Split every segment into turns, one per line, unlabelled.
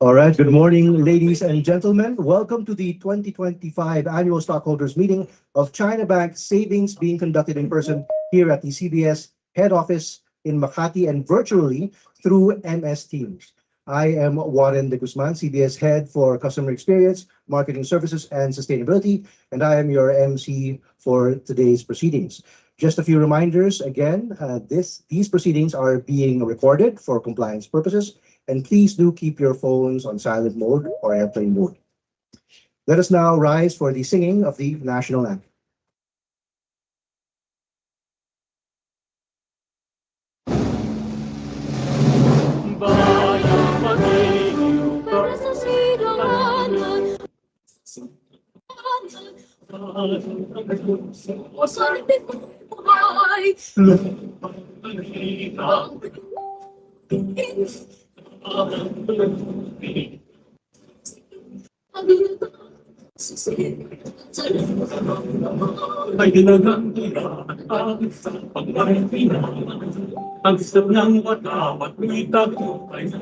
All right, good morning, ladies and gentlemen. Welcome to the 2025 Annual Stockholders Meeting of China Bank Savings, being conducted in person here at the CBS head office in Makati and virtually through MS Teams. I am Warren de Guzman, CBS head for Customer Experience, Marketing Services, and Sustainability, and I am your MC for today's proceedings. Just a few reminders again, these proceedings are being recorded for compliance purposes, and please do keep your phones on silent mode or airplane mode. Let us now rise for the singing of the national anthem.
Ay ginagandira ang isang pagmahina. Ang isang ng watawat wita ko ay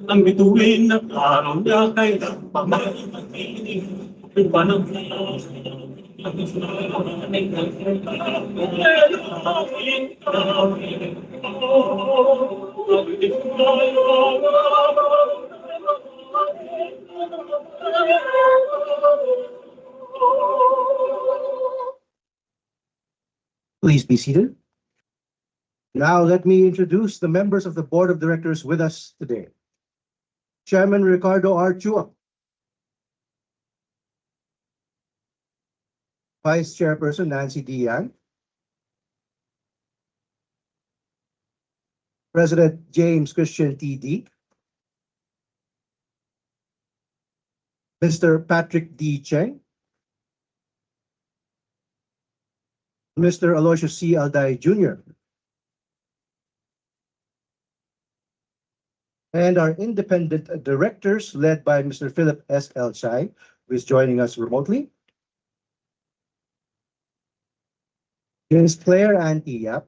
ang bituin na araw niya kay pamahinig. Yung panahon ang
Please be seated. Now let me introduce the members of the board of directors with us today. Chairman Ricardo R. Chua. Vice Chairperson Nancy D. Yang. President James Christian T. D. Mr. Patrick D. Cheng. Mr. Aloysius C. Alday Jr. And our independent directors led by Mr. Philip S. L. Chai, who is joining us remotely. Ms. Claire Anti Yap.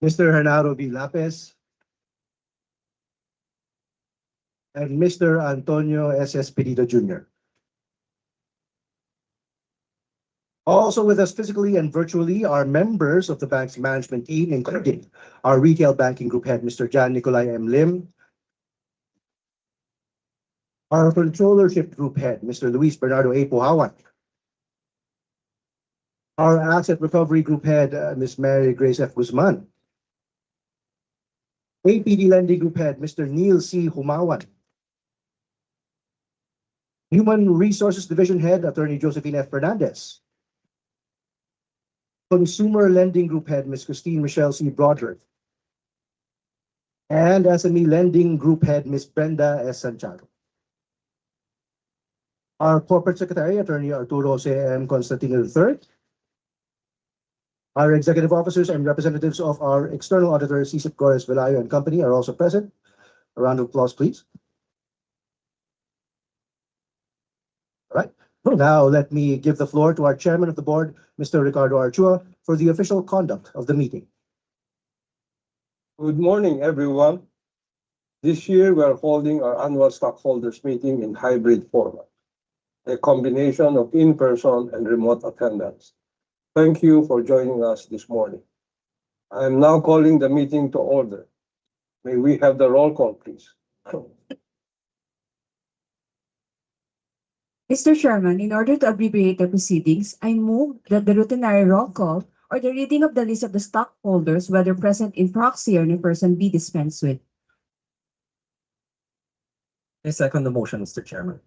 Mr. Hernando V. Lapez. And Mr. Antonio S. Espedito Jr. Also with us physically and virtually are members of the bank's management team, including our retail banking group head, Mr. Jan Nicolai M. Lim, our controllership group head, Mr. Luis Bernardo A. Puhawan, our asset recovery group head, Ms. Mary Grace F. Guzman, APD lending group head, Mr. Neil C. Humawan, Human Resources Division Head, Attorney Josephine F. Fernandez, Consumer Lending Group Head, Ms. Christine Michelle C. Broderick, and SME Lending Group Head, Ms. Brenda S. Santiago. Our Corporate Secretary, Attorney Arturo Jose M. Constantino III, our executive officers and representatives of our external auditor, CSIP Gores Velayo and Company, are also present. A round of applause, please. All right. Now, let me give the floor to our chairman of the board, Mr. Ricardo R. Chua, for the official conduct of the meeting.
Good morning, everyone. This year, we are holding our annual stockholders meeting in hybrid format, a combination of in-person and remote attendance. Thank you for joining us this morning. I am now calling the meeting to order. May we have the roll call, please?
Mr. Chairman, in order to abbreviate the proceedings, I move that the routinary roll call or the reading of the list of the stockholders, whether present in proxy or in person, be dispensed with.
I second the motion, Mr. Chairman.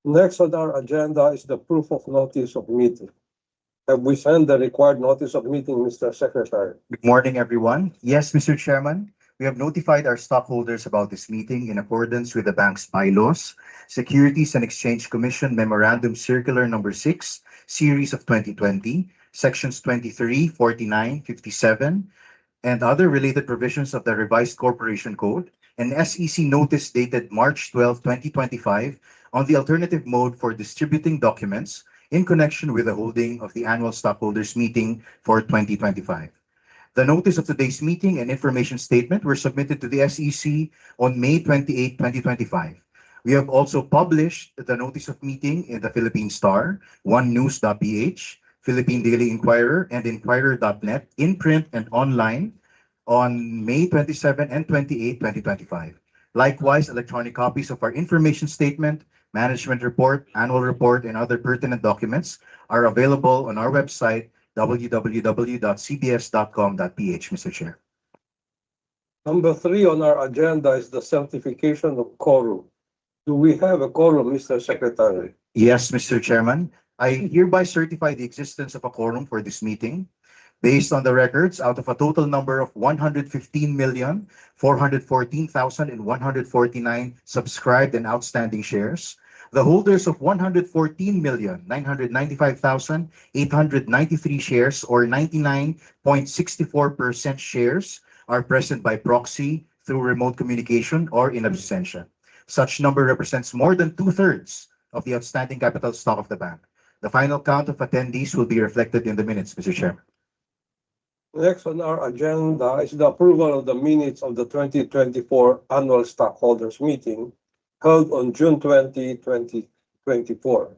Next on our agenda is the proof of notice of meeting. Have we sent the required notice of meeting, Mr. Secretary?
Good morning, everyone. Yes, Mr. Chairman, we have notified our stockholders about this meeting in accordance with the bank's bylaws, Securities and Exchange Commission Memorandum Circular Number 6, Series of 2020, Sections 23, 49, 57, and other related provisions of the Revised Corporation Code, and SEC notice dated March 12, 2025, on the alternative mode for distributing documents in connection with the holding of the annual stockholders meeting for 2025. The notice of today's meeting and information statement were submitted to the SEC on May 28, 2025. We have also published the notice of meeting in the Philippine Star, OneNews.ph, Philippine Daily Inquirer, and Inquirer.net in print and online on May 27 and 28, 2025. Likewise, electronic copies of our information statement, management report, annual report, and other pertinent documents are available on our website, www.cbs.com.ph, Mr. Chair.
Number 3 on our agenda is the certification of quorum. Do we have a quorum, Mr. Secretary?
Yes, Mr. Chairman. I hereby certify the existence of a quorum for this meeting. Based on the records, out of a total number of 115,414,149 subscribed and outstanding shares, The holders of 114,995,893 shares or 99.64% shares are present by proxy through remote communication or in absentia. Such number represents more than two-thirds of the outstanding capital stock of the bank. The final count of attendees will be reflected in the minutes, Mr. Chairman.
Next on our agenda is the approval of the minutes of the 2024 annual stockholders meeting held on June 20, 2024.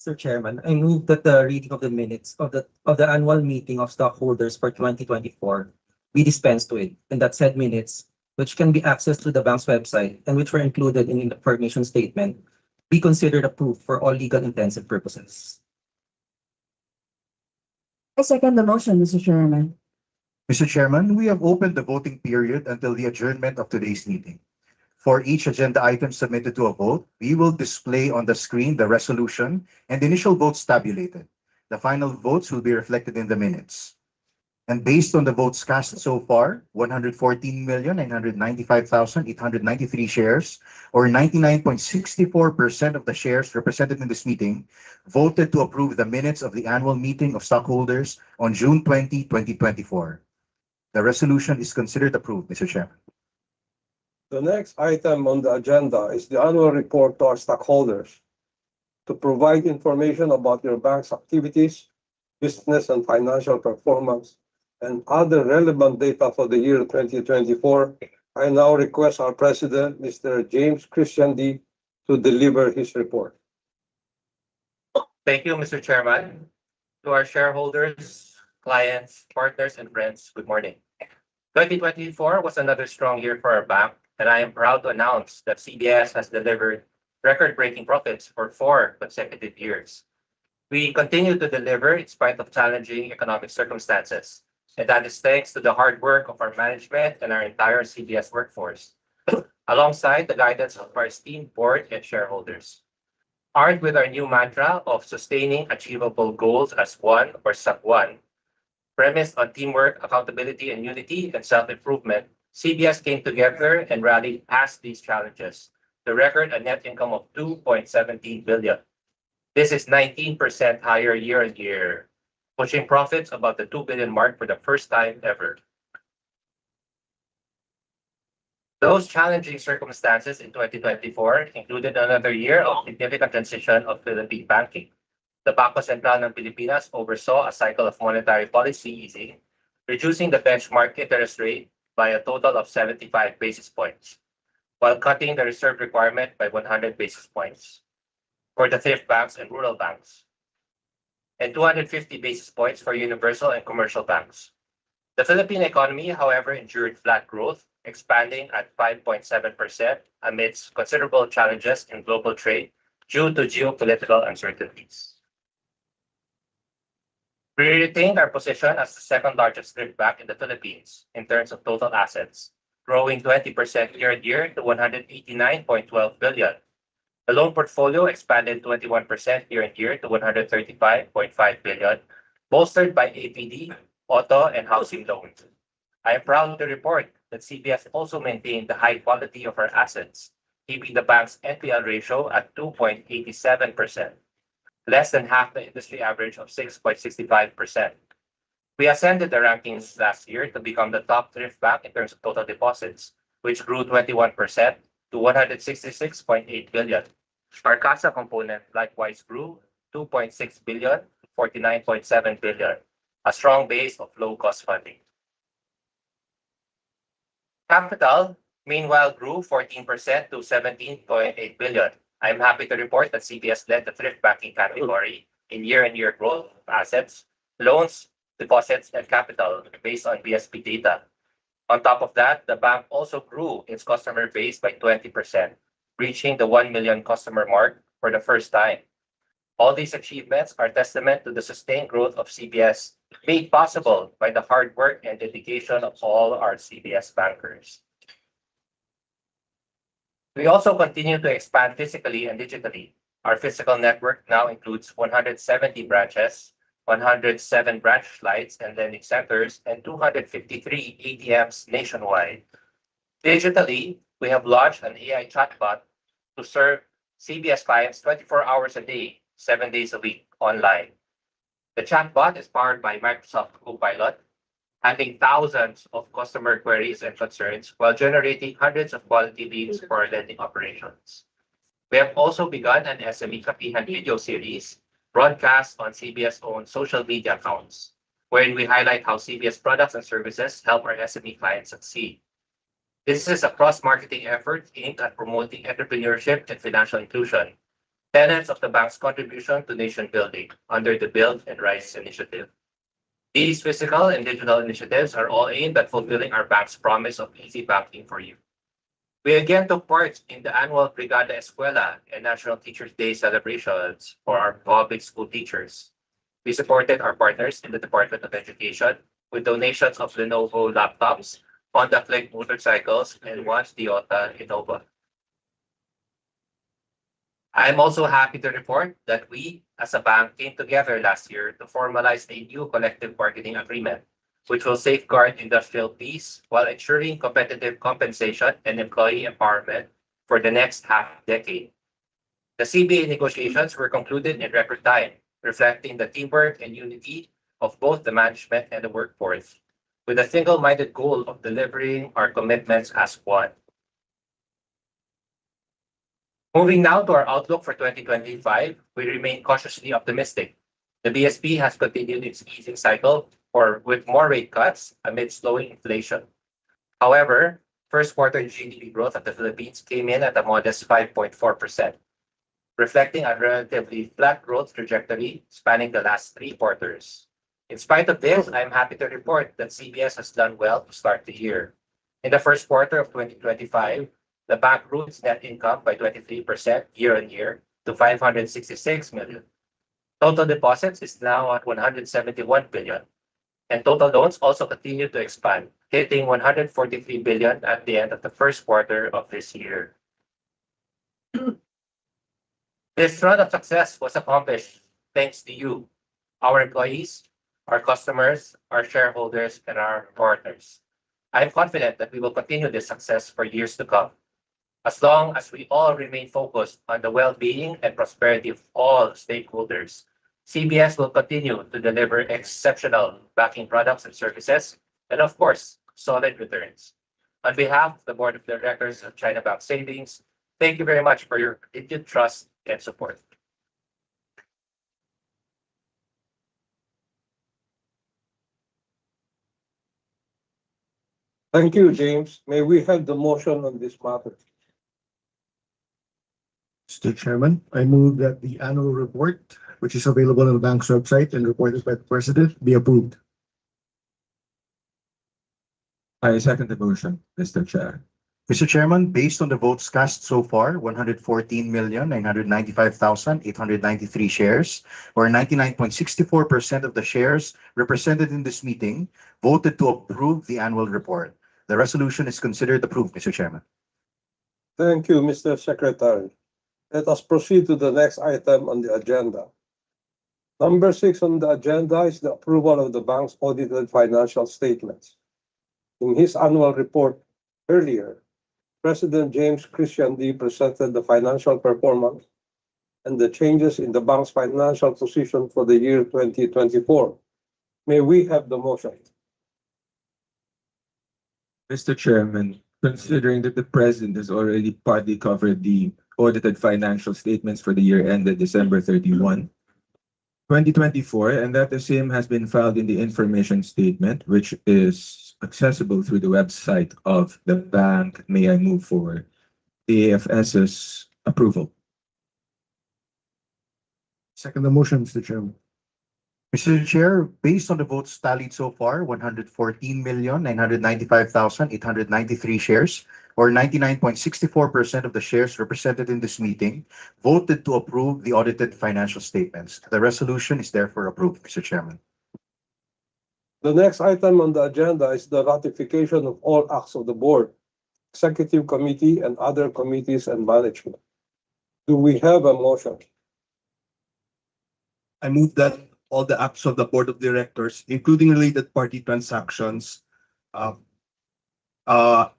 Mr. Chairman, I move that the reading of the minutes of the annual meeting of stockholders for 2024 be dispensed with, and that said minutes, which can be accessed through the bank's website and which were included in the information statement, be considered approved for all legal intents and purposes.
I second the motion, Mr. Chairman.
Mr. Chairman, we have opened the voting period until the adjournment of today's meeting. For each agenda item submitted to a vote, we will display on the screen the resolution and the initial votes tabulated. The final votes will be reflected in the minutes. And based on the votes cast so far, 114,995,893 shares, or 99.64% of the shares represented in this meeting, voted to approve the minutes of the annual meeting of stockholders on June 20, 2024. The resolution is considered approved, Mr. Chairman.
The next item on the agenda is the annual report to our stockholders. To provide information about your bank's activities, business and financial performance, and other relevant data for the year 2024, I now request our President, Mr. James Christian D., to deliver his report.
Thank you, Mr. Chairman. To our shareholders, clients, partners, and friends, good morning. 2024 was another strong year for our bank, and I am proud to announce that CBS has delivered record-breaking profits for 4 consecutive years. We continue to deliver in spite of challenging economic circumstances, and that is thanks to the hard work of our management and our entire CBS workforce, alongside the guidance of our esteemed board and shareholders. Armed with our new mantra of sustaining achievable goals as one or sub-one, premised on teamwork, accountability, and unity and self-improvement, CBS came together and rallied past these challenges to record a net income of 2.17 billion. This is 19% higher year-on-year, pushing profits above the 2 billion mark for the first time ever. Those challenging circumstances in 2024 included another year of significant transition of Philippine banking. The Bangko Sentral ng Pilipinas oversaw a cycle of monetary policy easing, reducing the benchmark interest rate by a total of 75 basis points, while cutting the reserve requirement by 100 basis points for the thrift banks and rural banks, and 250 basis points for universal and commercial banks. The Philippine economy, however, endured flat growth, expanding at 5.7% amidst considerable challenges in global trade due to geopolitical uncertainties. We retained our position as the second largest thrift bank in the Philippines in terms of total assets, growing 20% year-on-year to 189.12 billion. The loan portfolio expanded 21% year-on-year to 135.5 billion, bolstered by APD, auto, and housing loans. I am proud to report that CBS also maintained the high quality of our assets, keeping the bank's NPL ratio at 2.87%, less than half the industry average of 6.65%. We ascended the rankings last year to become the top thrift bank in terms of total deposits, which grew 21% to 166.8 billion. Our CASA component likewise grew 2.6 billion to 49.7 billion, a strong base of low-cost funding. Capital, meanwhile, grew 14% to 17.8 billion. I am happy to report that CBS led the thrift banking category in year-on-year growth of assets, loans, deposits, and capital based on BSP data. On top of that, the bank also grew its customer base by 20%, reaching the 1 million customer mark for the first time. All these achievements are testament to the sustained growth of CBS, made possible by the hard work and dedication of all our CBS bankers. We also continue to expand physically and digitally. Our physical network now includes 170 branches, 107 branch lights and lending centers, and 253 ATMs nationwide. Digitally, we have launched an AI chatbot to serve CBS clients 24 hours a day, 7 days a week online. The chatbot is powered by Microsoft Copilot, handling thousands of customer queries and concerns while generating hundreds of quality leads for our lending operations. We have also begun an SME Kapihan video series broadcast on CBS-owned social media accounts, wherein we highlight how CBS products and services help our SME clients succeed. This is a cross-marketing effort aimed at promoting entrepreneurship and financial inclusion, tenets of the bank's contribution to nation building under the Build and Rise initiative. These physical and digital initiatives are all aimed at fulfilling our bank's promise of easy banking for you. We again took part in the annual Brigada Escuela and National Teachers' Day celebrations for our public school teachers. We supported our partners in the Department of Education with donations of Lenovo laptops, Honda Click motorcycles, and one Toyota Innova. I am also happy to report that we, as a bank, came together last year to formalize a new collective bargaining agreement, which will safeguard industrial peace while ensuring competitive compensation and employee empowerment for the next half-decade. The CBA negotiations were concluded in record time, reflecting the teamwork and unity of both the management and the workforce, with a single-minded goal of delivering our commitments as one. Moving now to our outlook for 2025, we remain cautiously optimistic. The BSP has continued its easing cycle with more rate cuts amid slowing inflation. However, first quarter GDP growth of the Philippines came in at a modest 5.4%, reflecting a relatively flat growth trajectory spanning the last 3 quarters. In spite of this, I'm happy to report that CBS has done well to start the year. In the first quarter of 2025, the bank grew its net income by 23% year-on-year to 566 million. Total deposits is now at 171 billion, and total loans also continue to expand, hitting 143 billion at the end of the first quarter of this year. This run of success was accomplished thanks to you, our employees, our customers, our shareholders, and our partners. I am confident that we will continue this success for years to come. As long as we all remain focused on the well-being and prosperity of all stakeholders, CBS will continue to deliver exceptional banking products and services, and of course, solid returns. On behalf of the Board of Directors of China Bank Savings, thank you very much for your continued trust and support.
Thank you, James. May we have the motion on this matter?
Mr. Chairman, I move that the annual report, which is available on the bank's website and reported by the President, be approved.
I second the motion, Mr. Chair.
Mr. Chairman, based on the votes cast so far, 114,995,893 shares, or 99.64% of the shares represented in this meeting, voted to approve the annual report. The resolution is considered approved, Mr. Chairman.
Thank you, Mr. Secretary. Let us proceed to the next item on the agenda. Number 6 on the agenda is the approval of the bank's audited financial statements. In his annual report earlier, President James Christian D. presented the financial performance and the changes in the bank's financial position for the year 2024. May we have the motion?
Mr. Chairman, considering that the President has already partly covered the audited financial statements for the year ended December 31, 2024, and that the same has been filed in the information statement, which is accessible through the website of the bank, may I move for the AFS's approval?
Second the motion, Mr. Chairman.
Mr. Chair, based on the votes tallied so far, 114,995,893 shares, or 99.64% of the shares represented in this meeting, voted to approve the audited financial statements. The resolution is therefore approved, Mr. Chairman.
The next item on the agenda is the ratification of all acts of the Board, Executive Committee, and other committees and management. Do we have a motion?
I move that all the acts of the Board of Directors, including related party transactions,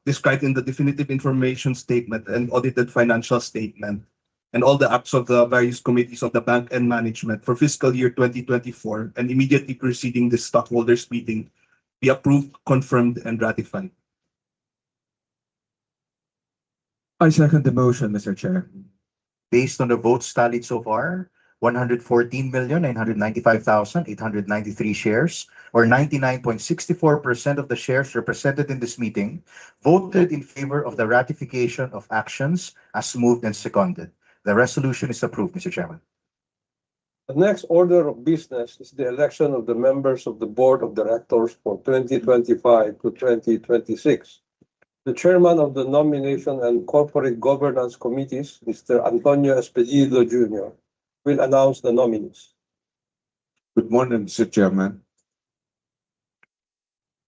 described in the definitive information statement and audited financial statement, and all the acts of the various committees of the bank and management for fiscal year 2024 and immediately preceding the stockholders meeting be approved, confirmed, and ratified.
I second the motion, Mr. Chair.
Based on the votes tallied so far, 114,995,893 shares, or 99.64% of the shares represented in this meeting, voted in favor of the ratification of actions as moved and seconded. The resolution is approved, Mr. Chairman.
The next order of business is the election of the members of the Board of Directors for 2025 to 2026. The Chairman of the Nomination and Corporate Governance Committees, Mr. Antonio Espedido Jr., will announce the nominees.
Good morning, Mr. Chairman.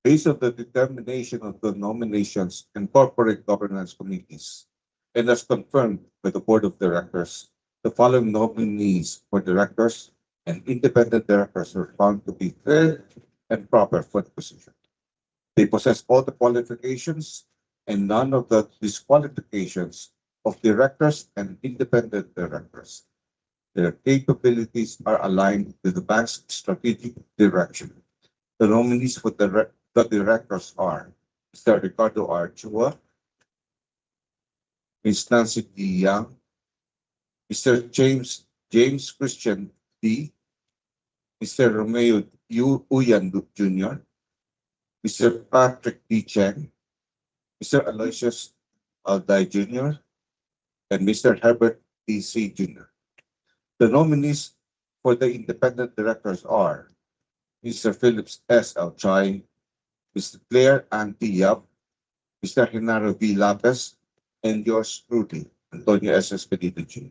Based on the determination of the Nominations and Corporate Governance Committees, and as confirmed by the Board of Directors, the following nominees for directors and independent directors were found to be fair and proper for the position. They possess all the qualifications and none of the disqualifications of directors and independent directors. Their capabilities are aligned with the bank's strategic direction. The nominees for the directors are Mr. Ricardo R. Chua, Ms. Nancy D. Young, Mr. James Christian D., Mr. Romeo Uyan Jr., Mr. Patrick D. Cheng, Mr. Aloysius Alday Jr., and Mr. Herbert D. C. Jr. The nominees for the independent directors are Mr. Phillips S. L. Chai, Mr. Claire Ann T. Yap, Mr. Genaro V. Lapez, and yours truly, Antonio S. Espedido Jr.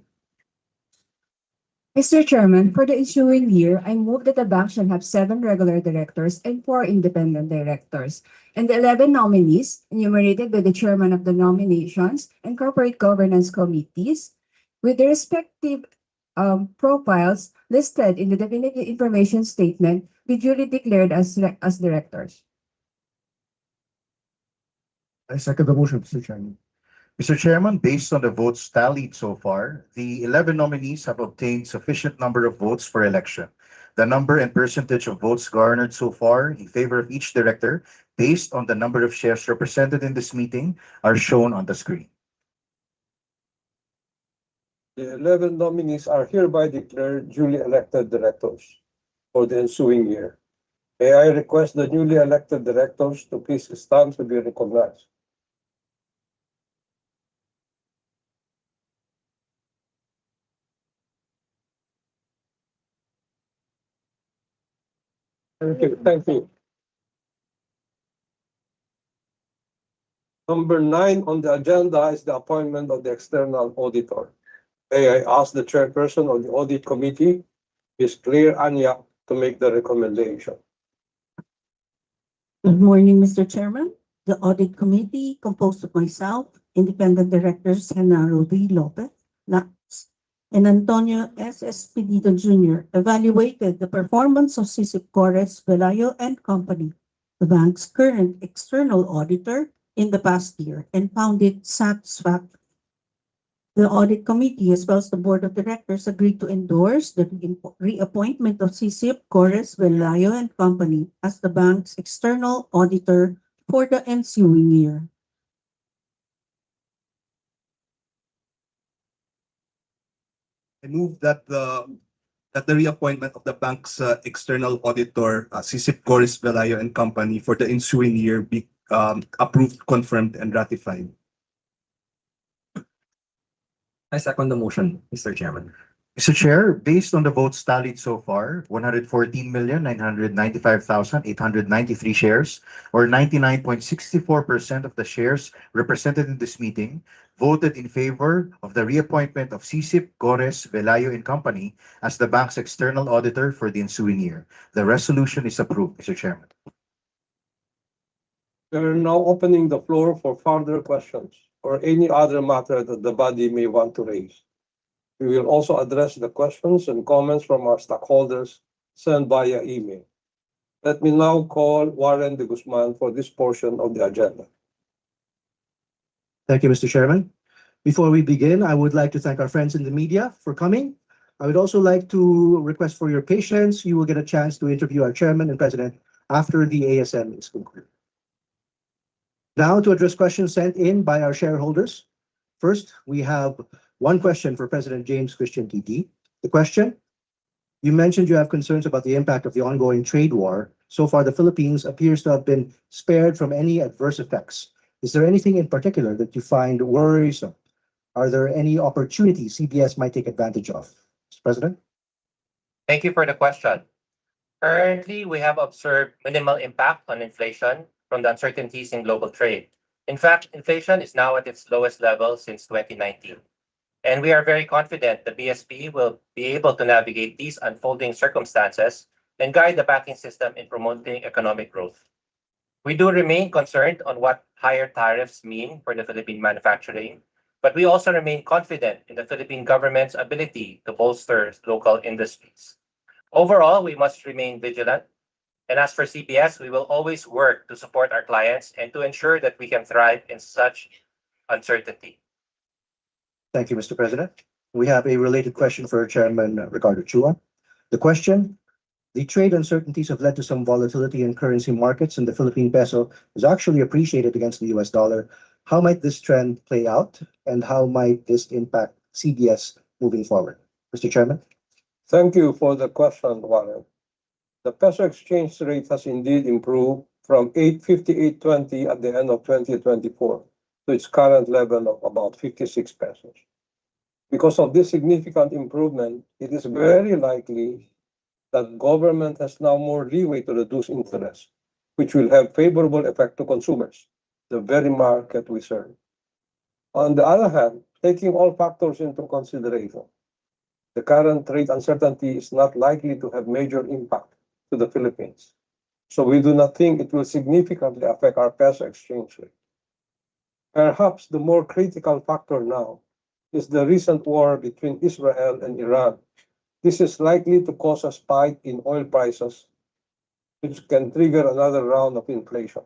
Mr. Chairman, for the ensuing year, I move that the bank shall have 7 regular directors and 4 independent directors, and the 11 nominees enumerated by the Chairman of the Nominations and Corporate Governance Committees, with their respective profiles listed in the definitive information statement, be duly declared as directors.
I second the motion, Mr. Chairman.
Mr. Chairman, based on the votes tallied so far, the 11 nominees have obtained sufficient number of votes for election. The number and percentage of votes garnered so far in favor of each director, based on the number of shares represented in this meeting, are shown on the screen.
The 11 nominees are hereby declared duly elected directors for the ensuing year. May I request the newly elected directors to please stand to be recognized. Thank you. Thank you. Number 9 on the agenda is the appointment of the external auditor. May I ask the chairperson of the audit committee, Ms. Claire Anya, to make the recommendation.
Good morning, Mr. Chairman. The audit committee, composed of myself, independent directors Genaro V. Lopez, and Antonio S. Espedido Jr., evaluated the performance of CICIP Cores Velayo and Company, the bank's current external auditor, in the past year and found it satisfactory. The audit committee, as well as the board of directors, agreed to endorse the reappointment of CICIP Cores Velayo and Company as the bank's external auditor for the ensuing year.
I move that the reappointment of the bank's external auditor, CICIP Cores Velayo and Company, for the ensuing year be approved, confirmed, and ratified.
I second the motion, Mr. Chairman.
Mr. Chair, based on the votes tallied so far, 114,995,893 shares, or 99.64% of the shares represented in this meeting, voted in favor of the reappointment of CICIP Cores Velayo and Company as the bank's external auditor for the ensuing year. The resolution is approved, Mr. Chairman.
We are now opening the floor for further questions or any other matter that the body may want to raise. We will also address the questions and comments from our stockholders sent via email. Let me now call Warren de Guzman for this portion of the agenda.
Thank you, Mr. Chairman. Before we begin, I would like to thank our friends in the media for coming. I would also like to request for your patience. You will get a chance to interview our chairman and president after the ASM is concluded. Now to address questions sent in by our shareholders. First, we have one question for President James Christian TT. The question: you mentioned you have concerns about the impact of the ongoing trade war. So far, the Philippines appears to have been spared from any adverse effects. Is there anything in particular that you find worrisome? Are there any opportunities CBS might take advantage of? Mr. President?
Thank you for the question. Currently, we have observed minimal impact on inflation from the uncertainties in global trade. In fact, inflation is now at its lowest level since 2019. And we are very confident the BSP will be able to navigate these unfolding circumstances and guide the banking system in promoting economic growth. We do remain concerned on what higher tariffs mean for the Philippine manufacturing, but we also remain confident in the Philippine government's ability to bolster local industries. Overall, we must remain vigilant. And as for CBS, we will always work to support our clients and to ensure that we can thrive in such uncertainty.
Thank you, Mr. President. We have a related question for Chairman Ricardo Chua. The question: the trade uncertainties have led to some volatility in currency markets, and the Philippine peso is actually appreciated against the US dollar. How might this trend play out, and how might this impact CBS moving forward? Mr. Chairman?
Thank you for the question, Warren. The peso exchange rate has indeed improved from 858.20 at the end of 2024 to its current level of about 56 pesos. Because of this significant improvement, it is very likely that government has now more leeway to reduce interest, which will have favorable effect to consumers, the very market we serve. On the other hand, taking all factors into consideration, the current trade uncertainty is not likely to have major impact to the Philippines. So we do not think it will significantly affect our peso exchange rate. Perhaps the more critical factor now is the recent war between Israel and Iran. This is likely to cause a spike in oil prices, which can trigger another round of inflation.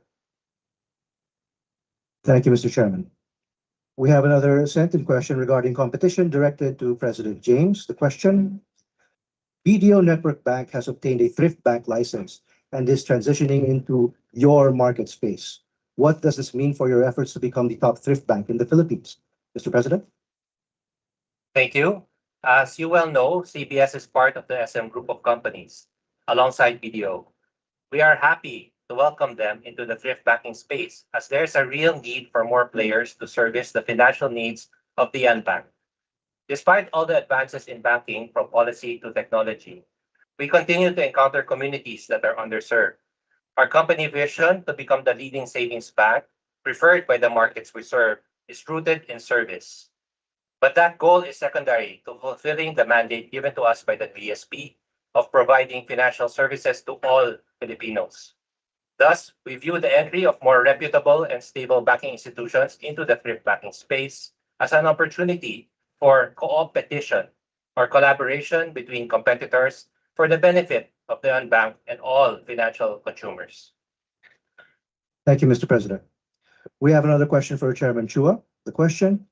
Thank you, Mr. Chairman. We have another sent-in question regarding competition directed to President James. The question: BDO Network Bank has obtained a thrift bank license and is transitioning into your market space. What does this mean for your efforts to become the top thrift bank in the Philippines? Mr. President?
Thank you. As you well know, CBS is part of the SM group of companies alongside BDO. We are happy to welcome them into the thrift banking space as there's a real need for more players to service the financial needs of the unbanked. Despite all the advances in banking from policy to technology, we continue to encounter communities that are underserved. Our company vision to become the leading savings bank preferred by the markets we serve is rooted in service. But that goal is secondary to fulfilling the mandate given to us by the BSP of providing financial services to all Filipinos. Thus, we view the entry of more reputable and stable banking institutions into the thrift banking space as an opportunity for co-opetition or collaboration between competitors for the benefit of the unbanked and all financial consumers.
Thank you, Mr. President. We have another question for Chairman Chua. The question: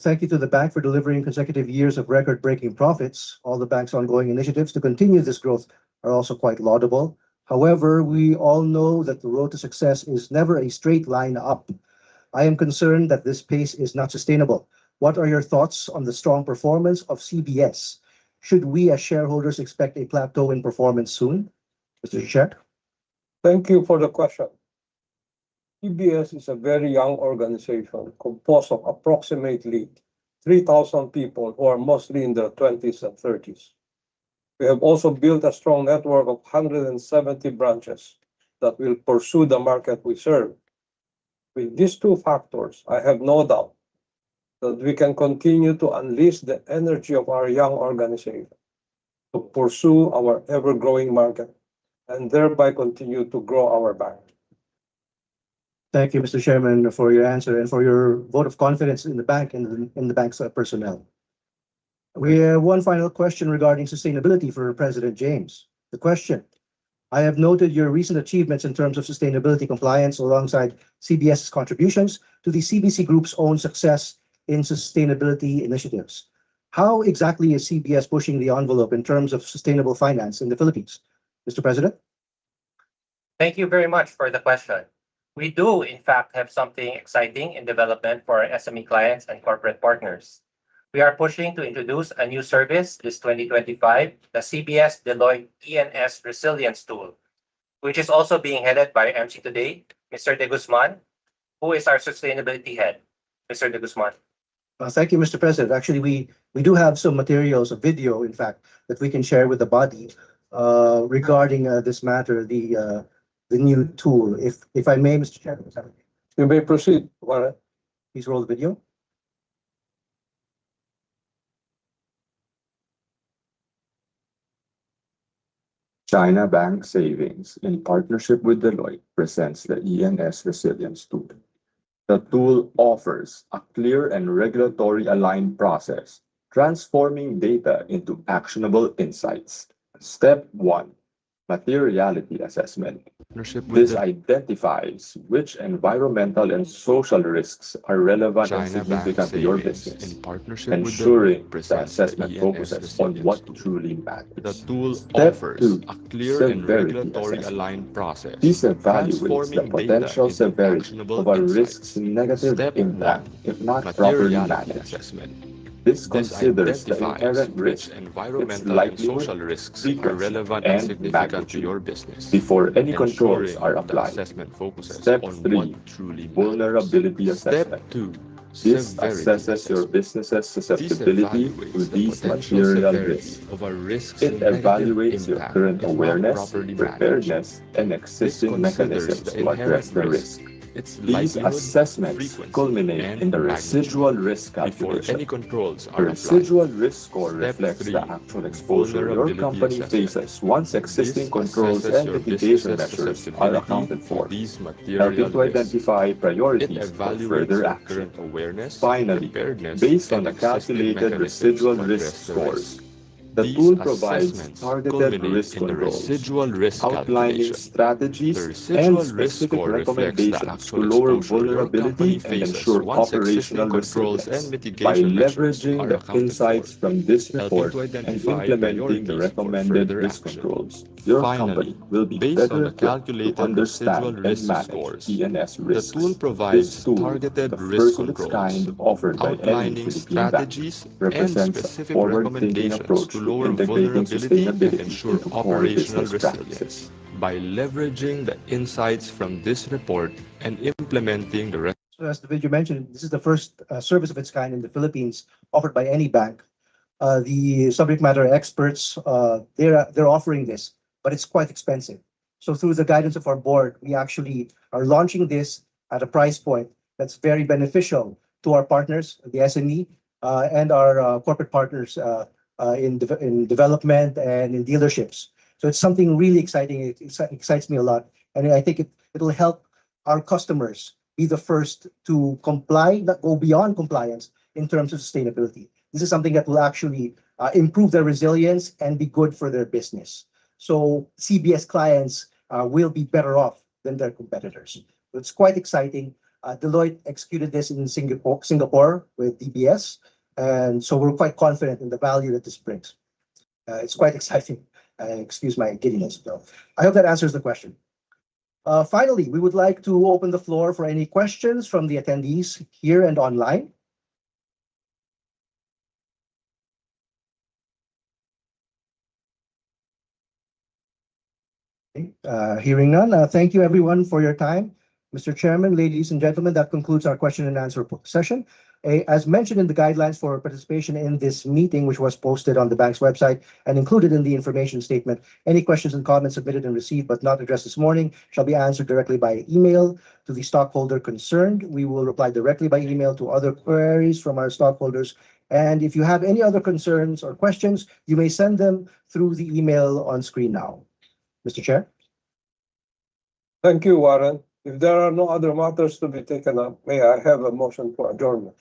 thank you to the bank for delivering consecutive years of record-breaking profits. All the bank's ongoing initiatives to continue this growth are also quite laudable. However, we all know that the road to success is never a straight line up. I am concerned that this pace is not sustainable. What are your thoughts on the strong performance of CBS? Should we as shareholders expect a plateau in performance soon? Mr. Chair?
Thank you for the question. CBS is a very young organization composed of approximately 3,000 people who are mostly in their 20s and 30s. We have also built a strong network of 170 branches that will pursue the market we serve. With these two factors, I have no doubt that we can continue to unleash the energy of our young organization to pursue our ever-growing market and thereby continue to grow our bank.
Thank you, Mr. Chairman, for your answer and for your vote of confidence in the bank and in the bank's personnel. We have one final question regarding sustainability for President James. The question: I have noted your recent achievements in terms of sustainability compliance alongside CBS's contributions to the CBC Group's own success in sustainability initiatives. How exactly is CBS pushing the envelope in terms of sustainable finance in the Philippines? Mr. President?
Thank you very much for the question. We do, in fact, have something exciting in development for our SME clients and corporate partners. We are pushing to introduce a new service this 2025, the CBS Deloitte ENS Resilience Tool, which is also being headed by MC Today, Mr. De Guzman, who is our sustainability head. Mr. De Guzman.
Thank you, Mr. President. Actually, we do have some materials, a video, in fact, that we can share with the body regarding this matter, the new tool. If I may, Mr. Chairman.
You may proceed, Warren.
Please roll the video.
China Bank Savings, in partnership with Deloitte, presents the ENS Resilience Tool. The tool offers a clear and regulatory aligned process, transforming data into actionable insights. Step 1. Materiality assessment. This identifies which environmental and social risks are relevant and significant to your business, ensuring the assessment focuses on what truly matters.
The tool
Step
offers
2.
a clear and
Severity
regulatory
assessment.
aligned process,
This evaluates the
transforming
potential
data into
severity
actionable
of a
insights.
risk's negative
Step
impact
1.
if not properly
Materiality
managed.
assessment.
This
This
considers the
identifies
inherent risk,
which environmental and
likelihood,
social risks are
frequency,
relevant
and
and significant to
magnitude
your business,
before any controls
ensuring
are
the
applied.
assessment focuses
Step
on
3.
what truly matters.
Vulnerability
Step
assessment.
2.
This
Severity
assesses your
assessment.
business's
This
susceptibility
evaluates
to
the
these
potential
material
severity
risks.
of a risk's
It
negative
evaluates your
impact
current
if not
awareness,
properly managed.
preparedness, and
This
existing
considers
mechanisms
the
to address
inherent
the
risk,
risk.
its
These
likelihood,
assessments
frequency,
culminate
and
in the
magnitude
residual risk
before
calculation.
any controls
The
are applied.
residual risk score
Step
reflects
3.
the actual exposure your
Vulnerability
company
assessment.
faces once existing
This
controls
assesses
and
your
mitigation
business's
measures are
susceptibility
accounted
to
for,
these material
helping to
risks.
identify
It
priorities for
evaluates
further
your
action.
current awareness,
Finally,
preparedness,
based on
and
the
existing
calculated
mechanisms
residual
to
risk
address the
scores,
risk.
the
These
tool provides
assessments
targeted
culminate
risk
in the
controls,
residual risk
outlining
calculation.
strategies
The
and
residual risk
specific
score reflects the
recommendations to
actual
lower
exposure your company
vulnerability and
faces
ensure
once
operational
existing controls and
resilience. By
mitigation measures
leveraging
are
the
accounted
insights
for,
from this
helping
report
to
and
identify
implementing the
priorities for
recommended
further
risk
action.
controls, your
Finally,
company will be
based on
better
the
equipped to
calculated residual
understand and
risk
manage
scores,
ENS
the
risks.
tool
This
provides
tool,
targeted
the
risk
first of its
controls,
kind offered by any
outlining
Philippine bank,
strategies and
represents a
specific
forward-thinking
recommendations
approach
to
to
lower
integrating
vulnerability and
sustainability
ensure
into core
operational
business practices.
resilience. By leveraging the insights from this report and implementing the
So as the video mentioned, this is the first service of its kind in the Philippines offered by any bank. The subject matter experts, they're offering this, but it's quite expensive. So through the guidance of our board, we actually are launching this at a price point that's very beneficial to our partners, the SME, and our corporate partners in development and in dealerships. So it's something really exciting. It excites me a lot, and I think it'll help our customers be the first to comply, not go beyond compliance in terms of sustainability. This is something that will actually improve their resilience and be good for their business. So CBS clients will be better off than their competitors. It's quite exciting. Deloitte executed this in Singapore with DBS, and so we're quite confident in the value that this brings. It's quite exciting. Excuse my giddiness, though. I hope that answers the question. Finally, we would like to open the floor for any questions from the attendees here and online. Hearing none, thank you everyone for your time. Mr. Chairman, ladies and gentlemen, that concludes our question and answer session. As mentioned in the guidelines for participation in this meeting, which was posted on the bank's website and included in the information statement, any questions and comments submitted and received but not addressed this morning shall be answered directly by email to the stockholder concerned. We will reply directly by email to other queries from our stockholders. And if you have any other concerns or questions, you may send them through the email on screen now. Mr. Chair.
Thank you, Warren. If there are no other matters to be taken up, may I have a motion for adjournment?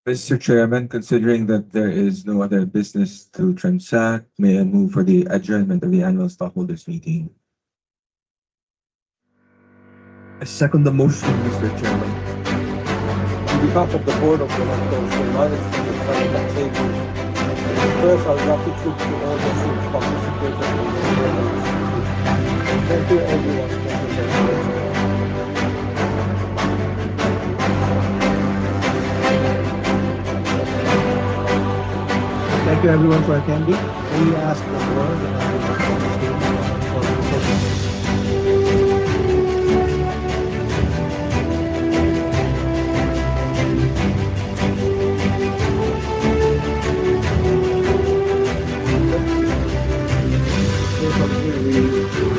Mr. Chairman, considering that there is no other business to transact, may I move for the adjournment of the annual stockholders meeting? I second the motion, Mr. Chairman.
On behalf of the Board of Directors and management of China Bank Savings, I express our gratitude to all those who participated in this meeting. Thank you, everyone. Thank you very much.
Thank you everyone for attending. We ask the board and for the Here we